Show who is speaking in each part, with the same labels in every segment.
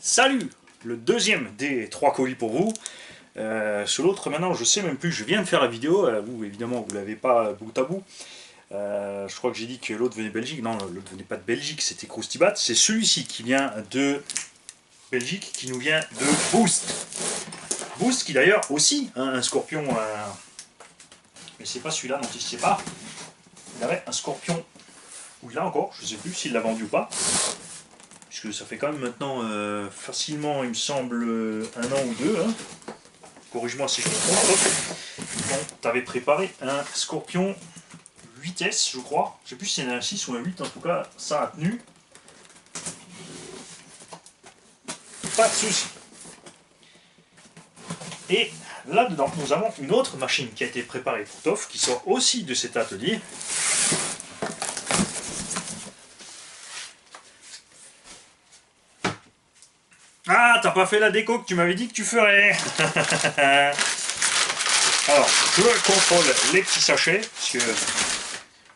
Speaker 1: Salut! Le deuxième des 3 colis pour vous. Sur l'autre, maintenant, je sais même plus, je viens de faire la vidéo. Vous, évidemment, vous l'avez pas bout à bout. Je crois que j'ai dit que l'autre venait de Belgique. Non, l'autre venait pas de Belgique, c'était Croustibat. C'est celui-ci qui vient de Belgique, qui nous vient de Boost. Boost, qui d'ailleurs aussi, hein, un scorpion. Mais c'est pas celui-là dont il se sépare. Il avait un scorpion. Ou il a encore, je sais plus s'il l'a vendu ou pas. Puisque ça fait quand même maintenant facilement, il me semble, 1 an ou 2. Hein. Corrige-moi si je me trompe. Bon, tu avais préparé un Scorpion 8S, je crois. Je sais plus si c'est un 6 ou un 8, en tout cas, ça a tenu. Pas de souci. Et là-dedans, nous avons une autre machine qui a été préparée pour Toff, qui sort aussi de cet atelier. Ah, t'as pas fait la déco que tu m'avais dit que tu ferais. Alors, je contrôle les petits sachets, parce que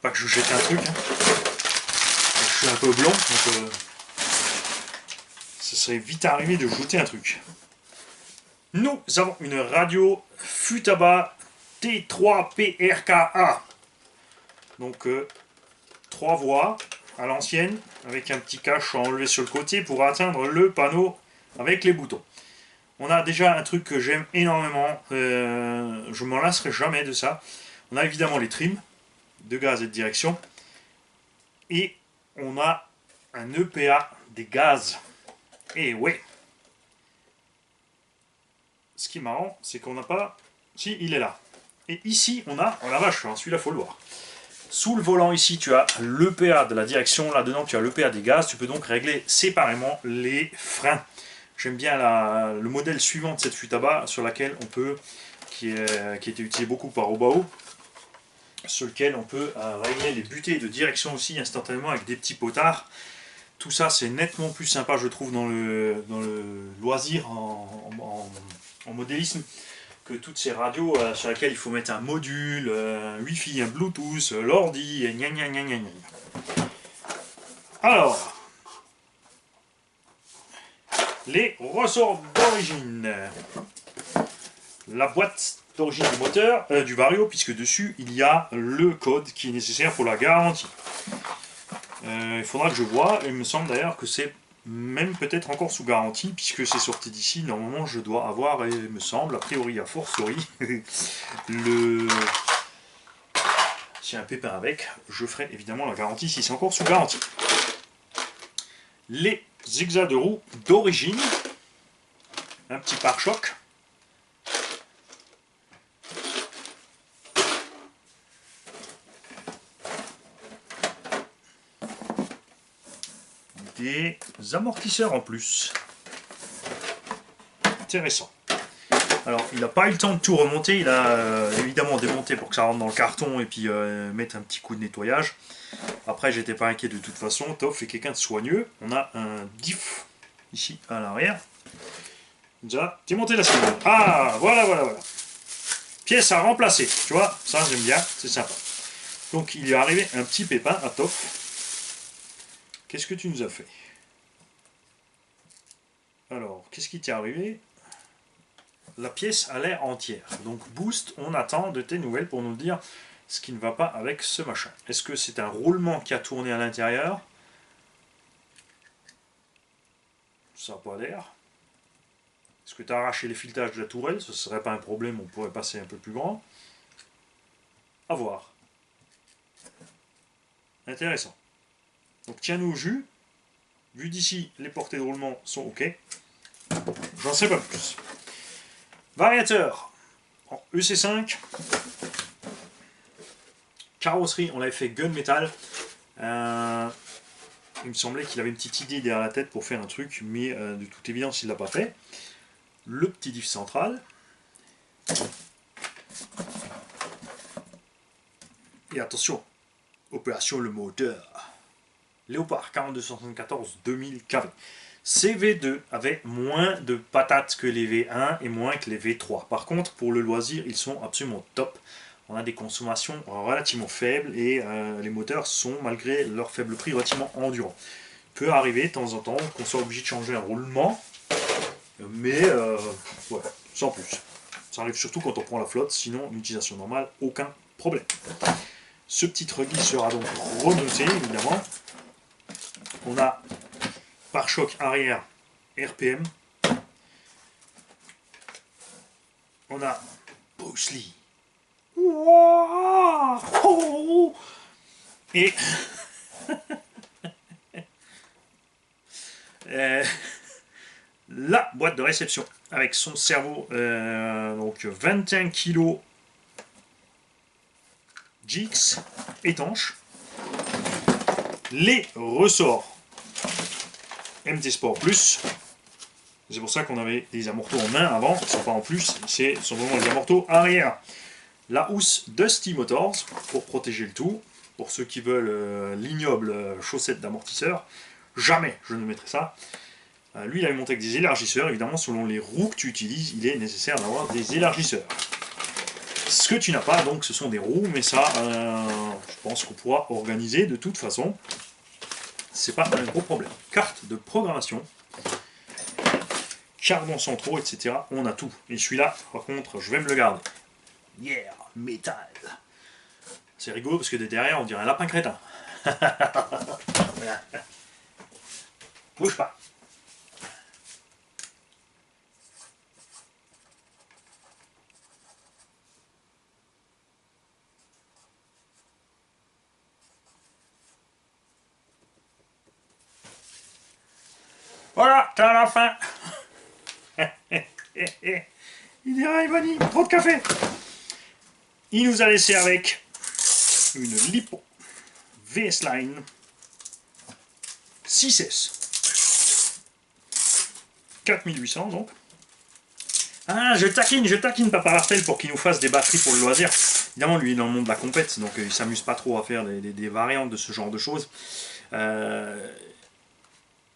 Speaker 1: pas que je jette un truc. Hein. Je suis un peu blond, donc ça serait vite arrivé de jeter un truc. Nous avons une radio Futaba T3PRKA. Donc 3 voix à l'ancienne, avec un petit cache enlevé sur le côté pour atteindre le panneau avec les boutons. On a déjà un truc que j'aime énormément, je m'en lasserai jamais de ça. On a évidemment les trims de gaz et de direction. Et on a un EPA des gaz. Et ouais. Ce qui est marrant, c'est qu'on n'a pas... Si, il est là. Et ici, on a... Oh la vache, hein, celui-là, faut le voir. Sous le volant, ici, tu as l'EPA de la direction. Là-dedans, tu as l'EPA des gaz. Tu peux donc régler séparément les freins. J'aime bien le modèle suivant de cette Futaba sur laquelle on peut, qui a été utilisé beaucoup par Obao, sur lequel on peut régler les butées de direction aussi instantanément avec des petits potards. Tout ça c'est nettement plus sympa je trouve dans le loisir en modélisme que toutes ces radios sur lesquelles il faut mettre un module, un Wi-Fi, un Bluetooth, l'ordi, gna gna gna gna gna. Alors, les ressorts d'origine. La boîte d'origine du moteur, du Vario, puisque dessus il y a le code qui est nécessaire pour la garantie. Il faudra que je vois, il me semble d'ailleurs que c'est même peut-être encore sous garantie, puisque c'est sorti d'ici. Normalement je dois avoir, et il me semble, a priori a fortiori, le... S'il y a un pépin avec, je ferai évidemment la garantie si c'est encore sous garantie. Les zigzags de roue d'origine, un petit pare-choc, des amortisseurs en plus, intéressant. Alors il n'a pas eu le temps de tout remonter, il a évidemment démonté pour que ça rentre dans le carton et puis mettre un petit coup de nettoyage. Après j'étais pas inquiet de toute façon, Toff est quelqu'un de soigneux. On a un diff ici à l'arrière. Déjà démonter la cylindre. Ah voilà. Pièce à remplacer, tu vois, ça j'aime bien, c'est sympa. Donc il est arrivé un petit pépin à Toff. Qu'est-ce que tu nous as fait? Alors, qu'est-ce qui t'est arrivé? La pièce a l'air entière. Donc Boost, on attend de tes nouvelles pour nous dire ce qui ne va pas avec ce machin. Est-ce que c'est un roulement qui a tourné à l'intérieur? Ça n'a pas l'air. Est-ce que tu as arraché les filetages de la tourelle? Ce ne serait pas un problème, on pourrait passer un peu plus grand. À voir. Intéressant. Donc tiens-nous au jus. Vu d'ici, les portées de roulement sont OK. J'en sais pas plus. Variateur en EC5. Carrosserie, on l'avait fait gunmetal. Il me semblait qu'il avait une petite idée derrière la tête pour faire un truc, mais de toute évidence, il ne l'a pas fait. Le petit diff central. Et attention, opération le moteur. Léopard 4274 2000 kV. Ces V2 avaient moins de patates que les V1 et moins que les V3. Par contre, pour le loisir, ils sont absolument top. On a des consommations relativement faibles et les moteurs sont, malgré leur faible prix, relativement endurants. Il peut arriver de temps en temps qu'on soit obligé de changer un roulement Mais ouais, sans plus. Ça arrive surtout quand on prend la flotte, sinon une utilisation normale, aucun problème. Ce petit rugby sera donc renoté, évidemment. On a pare-choc arrière RPM. On a Bruce Lee. Et la boîte de réception avec son cerveau, donc 21 kg GX étanche. Les ressorts MT Sport Plus. C'est pour ça qu'on avait des amortos en main avant, c'est pas en plus, c'est simplement les amortos arrière. La housse Dusty Motors pour protéger le tout. Pour ceux qui veulent l'ignoble chaussette d'amortisseur, jamais je ne mettrai ça. Lui, il avait monté avec des élargisseurs. Évidemment, selon les roues que tu utilises, il est nécessaire d'avoir des élargisseurs. Ce que tu n'as pas, donc, ce sont des roues, mais ça, je pense qu'on pourra organiser de toute façon. C'est pas un gros problème. Carte de programmation, charbon centraux, etc. On a tout. Et celui-là, par contre, je vais me le garder. Yeah, métal. C'est rigolo parce que derrière, on dirait un lapin crétin. Bouge pas. Voilà, t'as la fin. Il dirait, Ivani, trop de café. Il nous a laissé avec une Lipo VS Line 6S 4800 donc. Ah, je taquine Papa Martel pour qu'il nous fasse des batteries pour le loisir. Évidemment, lui, il est dans le monde de la compète, donc il s'amuse pas trop à faire des variantes de ce genre de choses.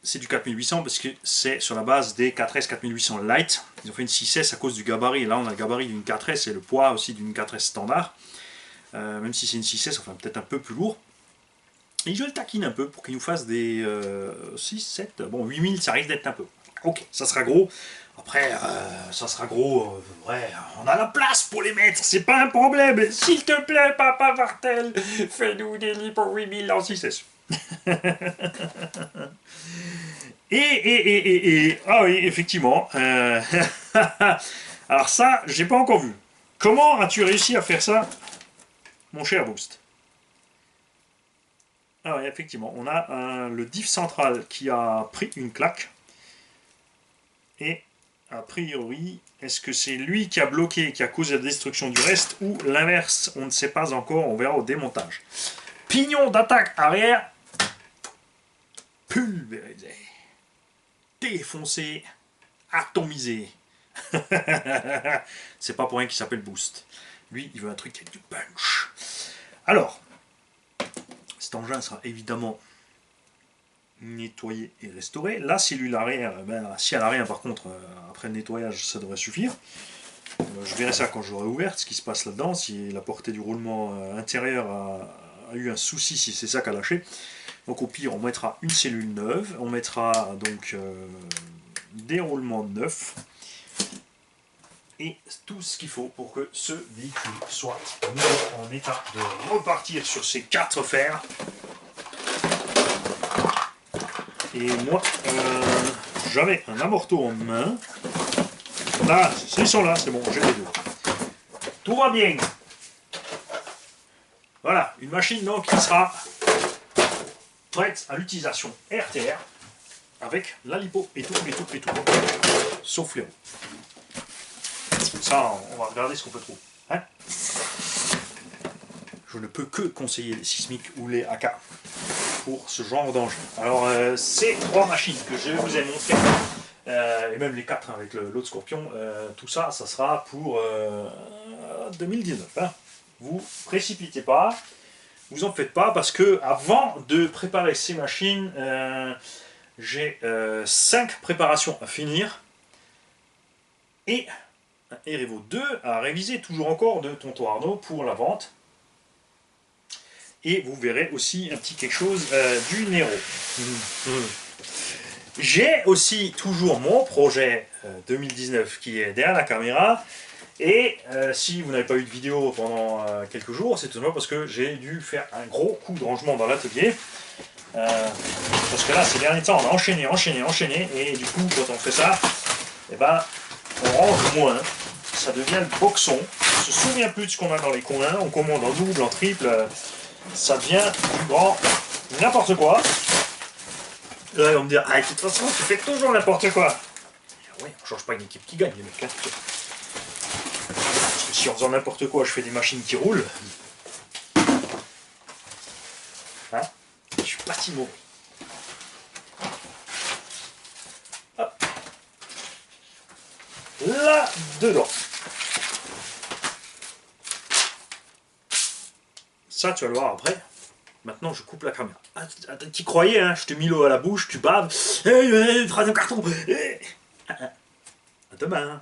Speaker 1: C'est du 4800 parce que c'est sur la base des 4S 4800 Lite. Ils ont fait une 6S à cause du gabarit. Là, on a le gabarit d'une 4S et le poids aussi d'une 4S standard. Même si c'est une 6S, enfin peut-être un peu plus lourd. Et je le taquine un peu pour qu'il nous fasse des 6, 7, bon 8000, ça risque d'être un peu. Ok, ça sera gros. Après, ça sera gros, ouais, on a la place pour les mettre, c'est pas un problème. S'il te plaît, Papa Martel, fais-nous des lits pour 8000 en 6S. Ah oui, effectivement. Alors ça, j'ai pas encore vu. Comment as-tu réussi à faire ça, mon cher Boost? Ah oui, effectivement, on a le diff central qui a pris une claque. Et a priori, est-ce que c'est lui qui a bloqué, qui a causé la destruction du reste, ou l'inverse? On ne sait pas encore, on verra au démontage. Pignon d'attaque arrière, pulvérisé, défoncé, atomisé. C'est pas pour rien qu'il s'appelle Boost. Lui, il veut un truc avec du punch. Alors, cet engin sera évidemment nettoyé et restauré. La cellule arrière, si elle a rien par contre, après le nettoyage, ça devrait suffire. Je verrai ça quand j'aurai ouvert, ce qui se passe là-dedans, si la portée du roulement intérieur a eu un souci, si c'est ça qui a lâché. Donc au pire, on mettra une cellule neuve, on mettra donc des roulements neufs, et tout ce qu'il faut pour que ce véhicule soit en état de repartir sur ses 4 fers. Et moi, j'avais un amorto en main. Là, ils sont là, c'est bon, j'ai les deux. Tout va bien. Voilà, une machine donc qui sera prête à l'utilisation RTR avec la lipo et tout. Sauf les roues. Ça, on va regarder ce qu'on peut trouver. Hein, je ne peux que conseiller les sismiques ou les AK pour ce genre d'engin. Alors, ces 3 machines que je vous ai montrées, et même les 4 avec l'autre Scorpion, tout ça, ça sera pour 2019. Hein. Vous précipitez pas, vous en faites pas, parce que avant de préparer ces machines, j'ai 5 préparations à finir et un Erevo 2 à réviser, toujours encore de Tonton Arnaud pour la vente. Et vous verrez aussi un petit quelque chose du Nero. J'ai aussi toujours mon projet 2019 qui est derrière la caméra. Et si vous n'avez pas eu de vidéo pendant quelques jours, c'est tout simplement parce que j'ai dû faire un gros coup de rangement dans l'atelier. Parce que là, ces derniers temps, on a enchaîné, et du coup, quand on fait ça, eh ben, on range moins. Ça devient le boxon. On se souvient plus de ce qu'on a dans les coins. On commande en double, en triple. Ça devient du grand n'importe quoi. Là, ils vont me dire, ah, de toute façon, tu fais toujours n'importe quoi. Oui, on change pas une équipe qui gagne, les mecs. Hein. Parce que si en faisant n'importe quoi, je fais des machines qui roulent, hein, je suis pas timoré. Hop. Là, dedans. Ça, tu vas le voir après. Maintenant, je coupe la caméra. Ah, t'y croyais, hein? Je t'ai mis l'eau à la bouche, tu baves. Troisième carton. À demain.